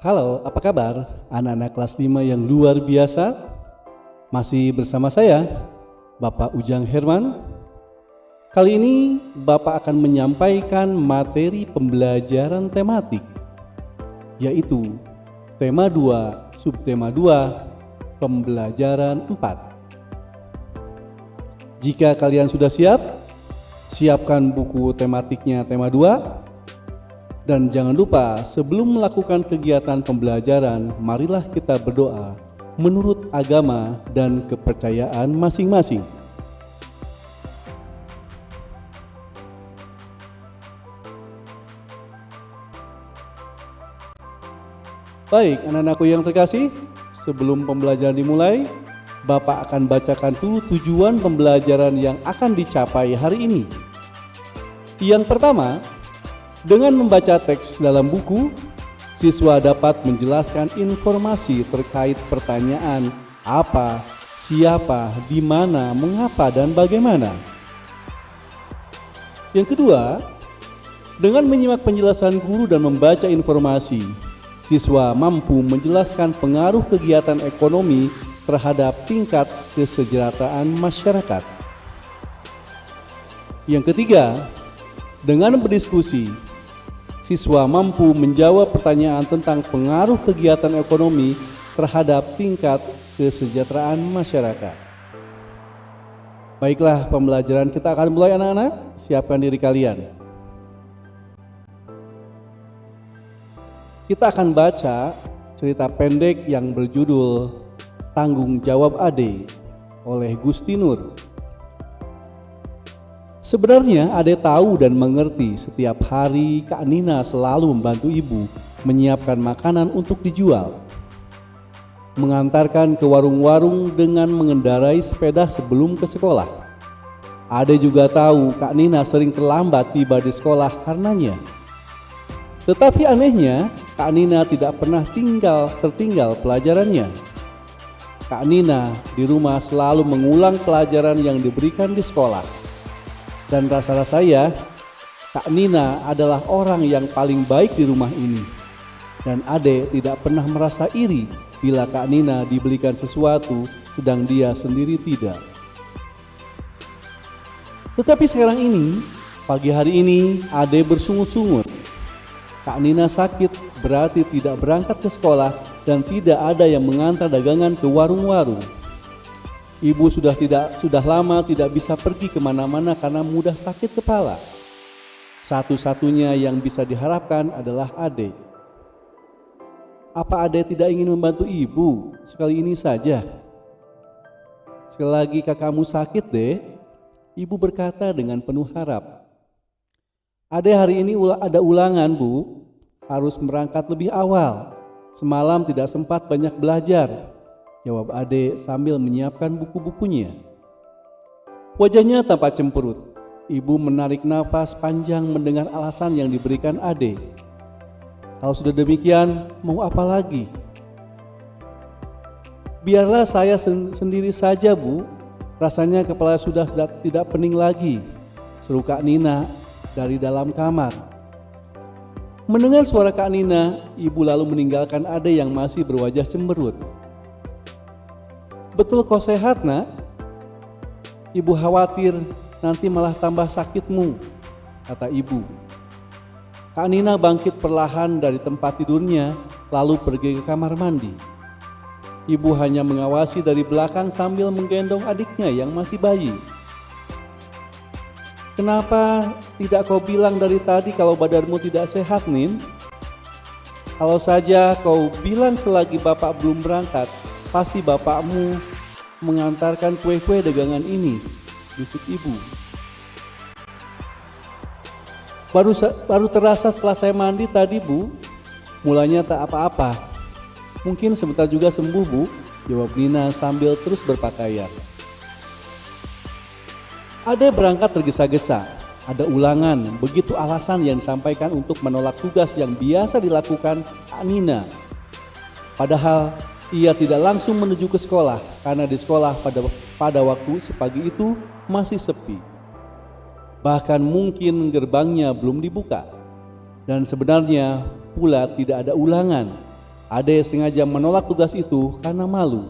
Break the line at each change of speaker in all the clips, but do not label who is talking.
Halo, apa kabar? Anak-anak kelas 5 yang luar biasa. Masih bersama saya, Bapak Ujang Herman. Kali ini Bapak akan menyampaikan materi pembelajaran tematik, yaitu tema 2, subtema 2, pembelajaran 4. Jika kalian sudah siap, siapkan buku tematiknya tema 2. Dan jangan lupa, sebelum melakukan kegiatan pembelajaran, marilah kita berdoa menurut agama dan kepercayaan masing-masing. Baik, anak-anakku yang terkasih, sebelum pembelajaran dimulai, Bapak akan bacakan dulu tujuan pembelajaran yang akan dicapai hari ini. Yang pertama, dengan membaca teks dalam buku, siswa dapat menjelaskan informasi terkait pertanyaan apa, siapa, di mana, mengapa, dan bagaimana. Yang kedua, dengan menyimak penjelasan guru dan membaca informasi, siswa mampu menjelaskan pengaruh kegiatan ekonomi terhadap tingkat kesejahteraan masyarakat. Yang ketiga, dengan berdiskusi, siswa mampu menjawab pertanyaan tentang pengaruh kegiatan ekonomi terhadap tingkat kesejahteraan masyarakat. Baiklah, pembelajaran kita akan mulai anak-anak. Siapkan diri kalian. Kita akan baca cerita pendek yang berjudul Tanggung Jawab Ade oleh Gusti Nur. Sebenarnya Ade tahu dan mengerti setiap hari Kak Nina selalu membantu ibu menyiapkan makanan untuk dijual. Mengantarkan ke warung-warung dengan mengendarai sepeda sebelum ke sekolah. Ade juga tahu Kak Nina sering terlambat tiba di sekolah karenanya. Tetapi anehnya, Kak Nina tidak pernah tertinggal pelajarannya. Kak Nina di rumah selalu mengulang pelajaran yang diberikan di sekolah. Dan rasa-rasanya Kak Nina adalah orang yang paling baik di rumah ini. Dan Ade tidak pernah merasa iri bila Kak Nina dibelikan sesuatu sedang dia sendiri tidak. Tetapi sekarang ini, pagi hari ini Ade bersungut-sungut. Kak Nina sakit, berarti tidak berangkat ke sekolah dan tidak ada yang mengantar dagangan ke warung-warung. Ibu sudah lama tidak bisa pergi kemana-mana karena mudah sakit kepala. Satu-satunya yang bisa diharapkan adalah Ade. Apa Ade tidak ingin membantu ibu sekali ini saja? Sekali lagi kakakmu sakit deh, ibu berkata dengan penuh harap. Ade hari ini ada ulangan bu, harus berangkat lebih awal. Semalam tidak sempat banyak belajar, jawab Ade sambil menyiapkan buku-bukunya. Wajahnya tampak cemberut. Ibu menarik nafas panjang mendengar alasan yang diberikan Ade. Kalau sudah demikian, mau apa lagi? Biarlah saya sendiri saja bu, rasanya kepala sudah tidak pening lagi, seru Kak Nina dari dalam kamar. Mendengar suara Kak Nina, ibu lalu meninggalkan Ade yang masih berwajah cemberut. Betul kau sehat nak? Ibu khawatir nanti malah tambah sakitmu, kata ibu. Kak Nina bangkit perlahan dari tempat tidurnya lalu pergi ke kamar mandi. Ibu hanya mengawasi dari belakang sambil menggendong adiknya yang masih bayi. Kenapa tidak kau bilang dari tadi kalau badanmu tidak sehat, Nin? Kalau saja kau bilang selagi bapak belum berangkat, pasti bapakmu mengantarkan kue-kue dagangan ini, bisik ibu. Baru terasa setelah saya mandi tadi bu, mulanya tak apa-apa. Mungkin sebentar juga sembuh bu, jawab Nina sambil terus berpakaian. Ade berangkat tergesa-gesa, ada ulangan, begitu alasan yang disampaikan untuk menolak tugas yang biasa dilakukan Kak Nina. Padahal ia tidak langsung menuju ke sekolah karena di sekolah pada waktu sepagi itu masih sepi. Bahkan mungkin gerbangnya belum dibuka. Dan sebenarnya pula tidak ada ulangan. Ade sengaja menolak tugas itu karena malu.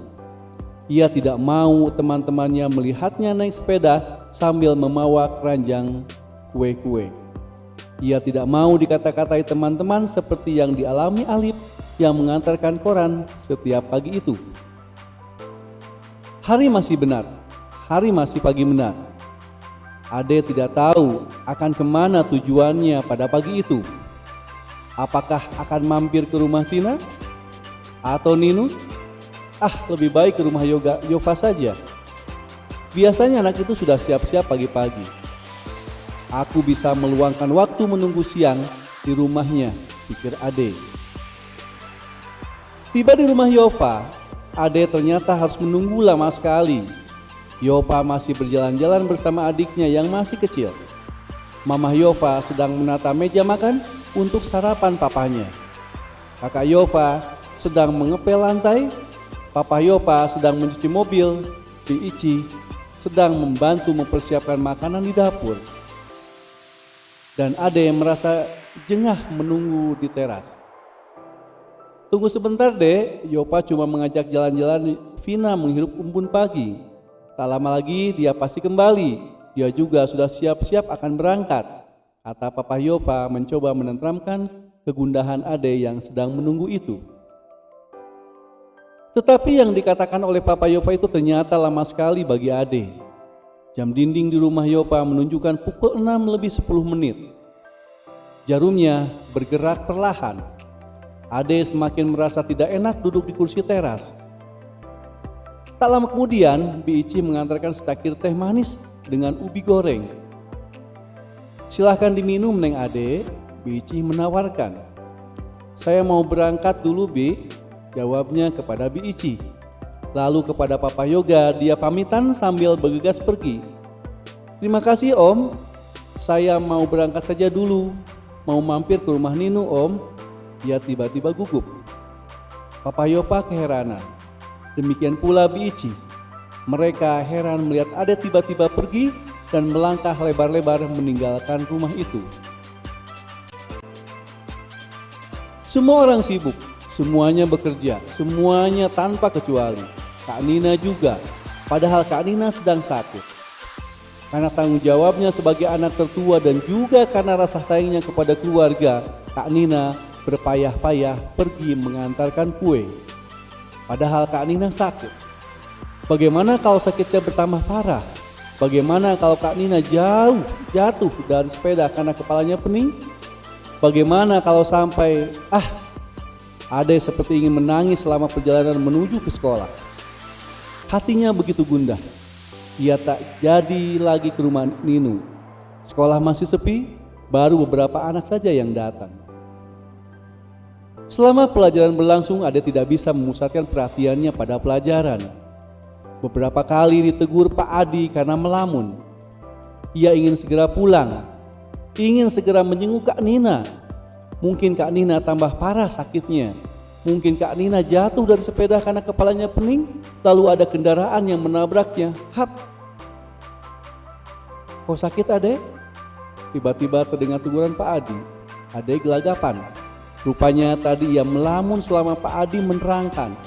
Ia tidak mau teman-temannya melihatnya naik sepeda sambil membawa keranjang kue-kue. Ia tidak mau dikata-katai teman-teman seperti yang dialami Alif yang mengantarkan koran setiap pagi itu. Hari masih benar, hari masih pagi benar. Ade tidak tahu akan kemana tujuannya pada pagi itu. Apakah akan mampir ke rumah Tina atau Ninu? Lebih baik ke rumah Yova saja. Biasanya anak itu sudah siap-siap pagi-pagi. Aku bisa meluangkan waktu menunggu siang di rumahnya, pikir Ade. Tiba di rumah Yova, Ade ternyata harus menunggu lama sekali. Yova masih berjalan-jalan bersama adiknya yang masih kecil. Mama Yova sedang menata meja makan untuk sarapan papanya. Kakak Yova sedang mengepel lantai. Papa Yova sedang mencuci mobil. Biichi sedang membantu mempersiapkan makanan di dapur. Dan Ade merasa jengah menunggu di teras. Tunggu sebentar deh, Yova cuma mengajak jalan-jalan Vina menghirup embun pagi. Tak lama lagi dia pasti kembali, dia juga sudah siap-siap akan berangkat, kata Papa Yova mencoba menenteramkan kegundahan Ade yang sedang menunggu itu. Tetapi yang dikatakan oleh Papa Yova itu ternyata lama sekali bagi Ade. Jam dinding di rumah Yova menunjukkan pukul 6 lebih 10 menit. Jarumnya bergerak perlahan. Ade semakin merasa tidak enak duduk di kursi teras. Tak lama kemudian, Biichi mengantarkan secangkir teh manis dengan ubi goreng. Silahkan diminum, Neng Ade, Biichi menawarkan. Saya mau berangkat dulu, Bi, jawabnya kepada Biichi. Lalu kepada Papa Yoga dia pamitan sambil bergegas pergi. Terima kasih Om, saya mau berangkat saja dulu. Mau mampir ke rumah Ninu Om. Dia tiba-tiba gugup. Papa Yova keheranan. Demikian pula Biichi. Mereka heran melihat Ade tiba-tiba pergi dan melangkah lebar-lebar meninggalkan rumah itu. Semua orang sibuk, semuanya bekerja, semuanya tanpa kecuali. Kak Nina juga, padahal Kak Nina sedang sakit. Karena tanggung jawabnya sebagai anak tertua dan juga karena rasa sayangnya kepada keluarga, Kak Nina berpayah-payah pergi mengantarkan kue. Padahal Kak Nina sakit. Bagaimana kalau sakitnya bertambah parah? Bagaimana kalau Kak Nina jatuh dari sepeda karena kepalanya pening? Bagaimana kalau sampai Ade seperti ingin menangis selama perjalanan menuju ke sekolah. Hatinya begitu gundah. Ia tak jadi lagi ke rumah Ninu. Sekolah masih sepi, baru beberapa anak saja yang datang. Selama pelajaran berlangsung, Ade tidak bisa memusatkan perhatiannya pada pelajaran. Beberapa kali ditegur Pak Adi karena melamun. Ia ingin segera pulang, ingin segera menjenguk Kak Nina. Mungkin Kak Nina tambah parah sakitnya. Mungkin Kak Nina jatuh dari sepeda karena kepalanya pening, lalu ada kendaraan yang menabraknya. Hap! Kok sakit Ade? Tiba-tiba terdengar teguran Pak Adi. Ade gelagapan. Rupanya tadi ia melamun selama Pak Adi menerangkan.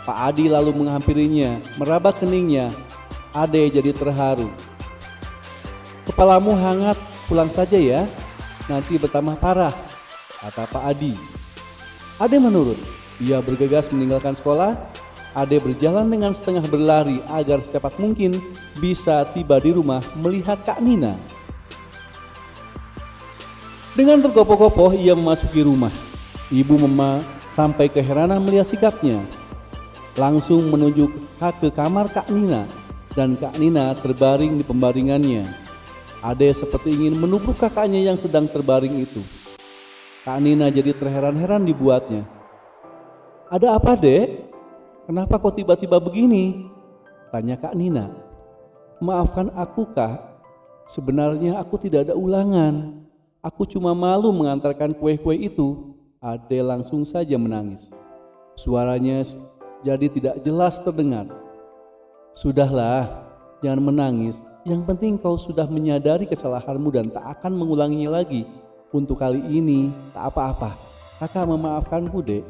Pak Adi lalu menghampirinya, meraba keningnya. Ade jadi terharu. Kepalamu hangat, pulang saja ya, nanti bertambah parah, kata Pak Adi. Ade menurut, ia bergegas meninggalkan sekolah. Ade berjalan dengan setengah berlari agar secepat mungkin bisa tiba di rumah melihat Kak Nina. Dengan tergopoh-gopoh ia memasuki rumah. Ibu Mema sampai keheranan melihat sikapnya. Langsung menuju ke kamar Kak Nina dan Kak Nina terbaring di pembaringannya. Ade seperti ingin menubruk kakaknya yang sedang terbaring itu. Kak Nina jadi terheran-heran dibuatnya. Ada apa Dek? Kenapa kok tiba-tiba begini? Tanya Kak Nina. Maafkan aku Kak, sebenarnya aku tidak ada ulangan. Aku cuma malu mengantarkan kue-kue itu. Ade langsung saja menangis. Suaranya jadi tidak jelas terdengar. Sudahlah, jangan menangis. Yang penting kau sudah menyadari kesalahanmu dan tak akan mengulanginya lagi. Untuk kali ini tak apa-apa. Kakak memaafkanku Dek.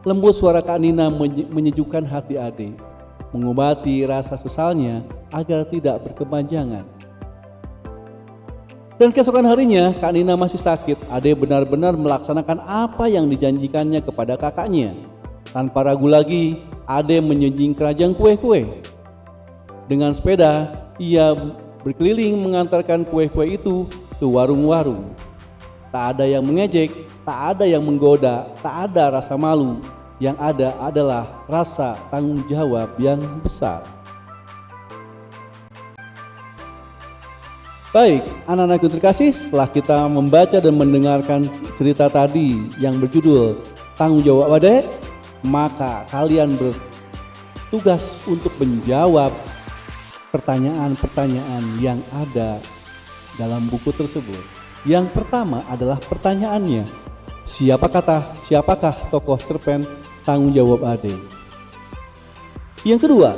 Lembut suara Kak Nina menyejukkan hati Ade, mengobati rasa sesalnya agar tidak berkepanjangan. Dan keesokan harinya Kak Nina masih sakit. Ade benar-benar melaksanakan apa yang dijanjikannya kepada kakaknya. Tanpa ragu lagi, Ade menjunjung keranjang kue-kue. Dengan sepeda, ia berkeliling mengantarkan kue-kue itu ke warung-warung. Tak ada yang mengejek, tak ada yang menggoda, tak ada rasa malu. Yang ada adalah rasa tanggung jawab yang besar. Baik, anak-anakku terkasih, setelah kita membaca dan mendengarkan cerita tadi yang berjudul Tanggung Jawab Ade, maka kalian bertugas untuk menjawab pertanyaan-pertanyaan yang ada dalam buku tersebut. Yang pertama adalah pertanyaannya, siapakah tokoh cerpen Tanggung Jawab Ade? Yang kedua,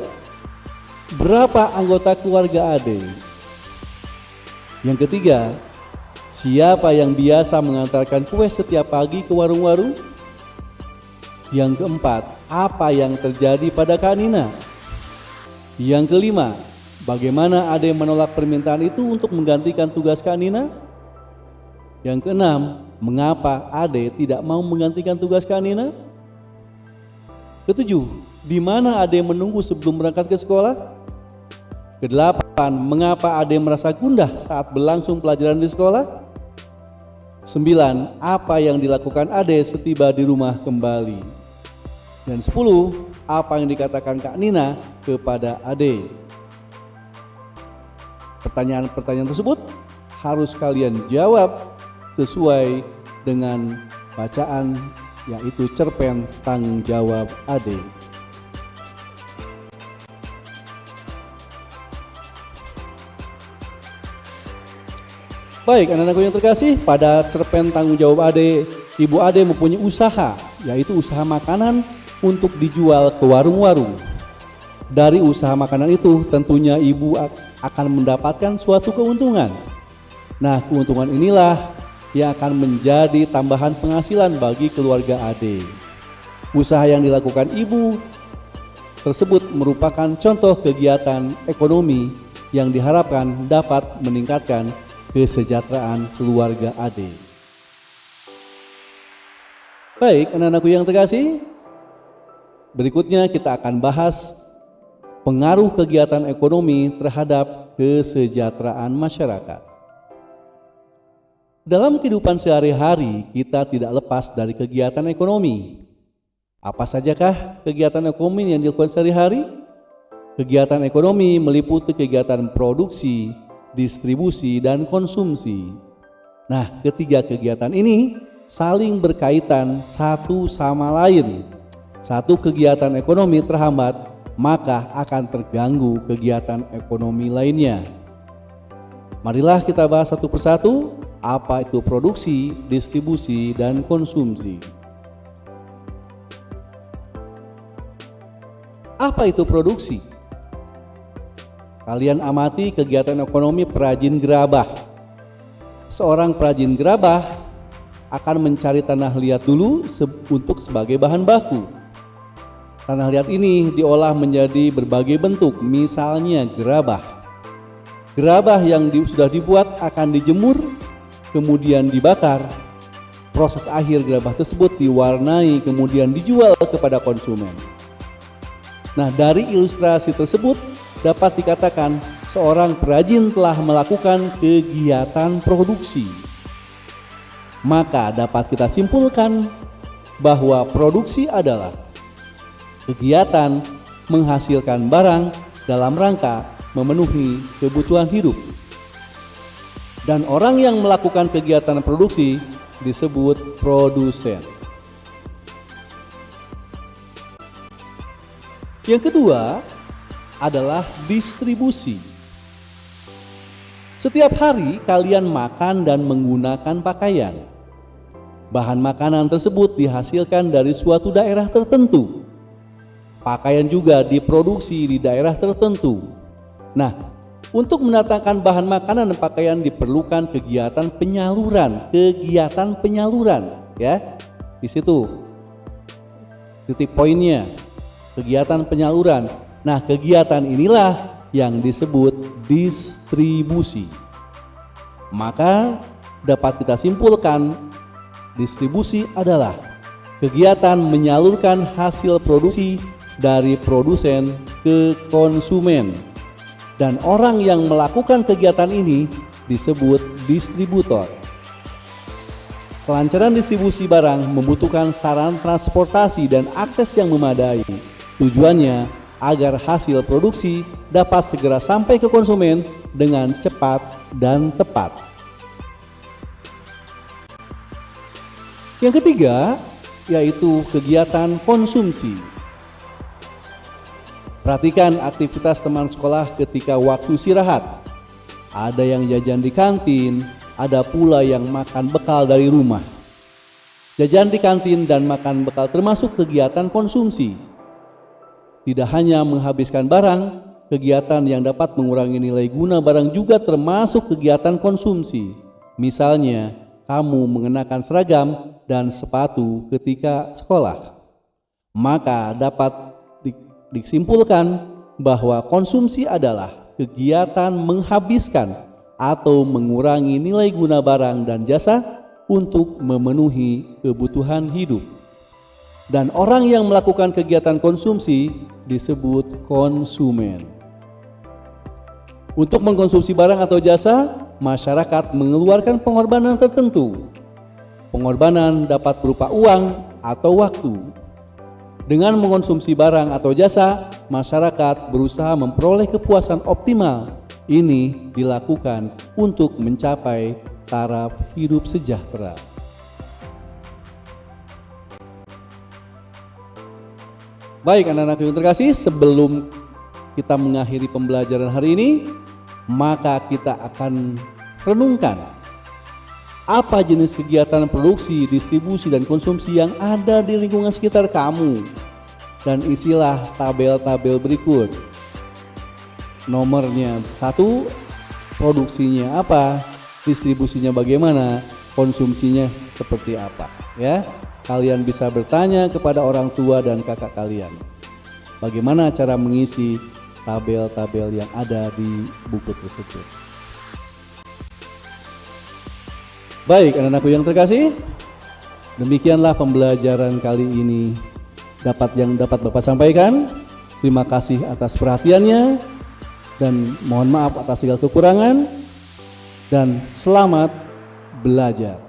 berapa anggota keluarga Ade? Yang ketiga, siapa yang biasa mengantarkan kue setiap pagi ke warung-warung? Yang keempat, apa yang terjadi pada Kak Nina? Yang kelima, bagaimana Ade menolak permintaan itu untuk menggantikan tugas Kak Nina? Yang keenam, mengapa Ade tidak mau menggantikan tugas Kak Nina? Ketujuh, di mana Ade menunggu sebelum berangkat ke sekolah? Kedelapan, mengapa Ade merasa gundah saat berlangsung pelajaran di sekolah? 9, apa yang dilakukan Ade setiba di rumah kembali? Dan 10, apa yang dikatakan Kak Nina kepada Ade? Pertanyaan-pertanyaan tersebut harus kalian jawab sesuai dengan bacaan, yaitu cerpen Tanggung Jawab Ade. Baik, anak-anakku yang terkasih, pada cerpen Tanggung Jawab Ade, Ibu Ade mempunyai usaha, yaitu usaha makanan untuk dijual ke warung-warung. Dari usaha makanan itu tentunya ibu akan mendapatkan suatu keuntungan. Nah, keuntungan inilah yang akan menjadi tambahan penghasilan bagi keluarga Ade. Usaha yang dilakukan ibu tersebut merupakan contoh kegiatan ekonomi yang diharapkan dapat meningkatkan kesejahteraan keluarga Ade. Baik, anak-anakku yang terkasih, berikutnya kita akan bahas pengaruh kegiatan ekonomi terhadap kesejahteraan masyarakat. Dalam kehidupan sehari-hari, kita tidak lepas dari kegiatan ekonomi. Apa sajakah kegiatan ekonomi yang dilakukan sehari-hari? Kegiatan ekonomi meliputi kegiatan produksi, distribusi, dan konsumsi. Nah, ketiga kegiatan ini saling berkaitan satu sama lain. Satu kegiatan ekonomi terhambat, maka akan terganggu kegiatan ekonomi lainnya. Marilah kita bahas satu persatu, apa itu produksi, distribusi, dan konsumsi. Apa itu produksi? Kalian amati kegiatan ekonomi perajin gerabah. Seorang perajin gerabah akan mencari tanah liat dulu untuk sebagai bahan baku. Tanah liat ini diolah menjadi berbagai bentuk, misalnya gerabah. Gerabah yang sudah dibuat akan dijemur, kemudian dibakar. Proses akhir gerabah tersebut diwarnai, kemudian dijual kepada konsumen. Nah, dari ilustrasi tersebut dapat dikatakan seorang perajin telah melakukan kegiatan produksi. Maka dapat kita simpulkan bahwa produksi adalah kegiatan menghasilkan barang dalam rangka memenuhi kebutuhan hidup. Dan orang yang melakukan kegiatan produksi disebut produsen. Yang kedua adalah distribusi. Setiap hari kalian makan dan menggunakan pakaian. Bahan makanan tersebut dihasilkan dari suatu daerah tertentu. Pakaian juga diproduksi di daerah tertentu. Nah, untuk mendatangkan bahan makanan dan pakaian diperlukan kegiatan penyaluran, ya. Di situ titik poinnya, kegiatan penyaluran. Nah, kegiatan inilah yang disebut distribusi. Maka dapat kita simpulkan, distribusi adalah kegiatan menyalurkan hasil produksi dari produsen ke konsumen. Dan orang yang melakukan kegiatan ini disebut distributor. Kelancaran distribusi barang membutuhkan sarana transportasi dan akses yang memadai. Tujuannya agar hasil produksi dapat segera sampai ke konsumen dengan cepat dan tepat. Yang ketiga, yaitu kegiatan konsumsi. Perhatikan aktivitas teman sekolah ketika waktu istirahat. Ada yang jajan di kantin, ada pula yang makan bekal dari rumah. Jajan di kantin dan makan bekal termasuk kegiatan konsumsi. Tidak hanya menghabiskan barang, kegiatan yang dapat mengurangi nilai guna barang juga termasuk kegiatan konsumsi. Misalnya, kamu mengenakan seragam dan sepatu ketika sekolah. Maka dapat disimpulkan bahwa konsumsi adalah kegiatan menghabiskan atau mengurangi nilai guna barang dan jasa untuk memenuhi kebutuhan hidup. Dan orang yang melakukan kegiatan konsumsi disebut konsumen. Untuk mengkonsumsi barang atau jasa, masyarakat mengeluarkan pengorbanan tertentu. Pengorbanan dapat berupa uang atau waktu. Dengan mengkonsumsi barang atau jasa, masyarakat berusaha memperoleh kepuasan optimal. Ini dilakukan untuk mencapai taraf hidup sejahtera. Baik anak-anak yang terkasih, sebelum kita mengakhiri pembelajaran hari ini, maka kita akan renungkan apa jenis kegiatan produksi, distribusi, dan konsumsi yang ada di lingkungan sekitar kamu. Dan isilah tabel-tabel berikut. Nomornya 1, produksinya apa, distribusinya bagaimana, konsumsinya seperti apa. Ya, kalian bisa bertanya kepada orang tua dan kakak kalian. Bagaimana cara mengisi tabel-tabel yang ada di buku tersebut. Baik anak-anakku yang terkasih, demikianlah pembelajaran kali ini yang dapat Bapak sampaikan. Terima kasih atas perhatiannya dan mohon maaf atas segala kekurangan, dan selamat belajar.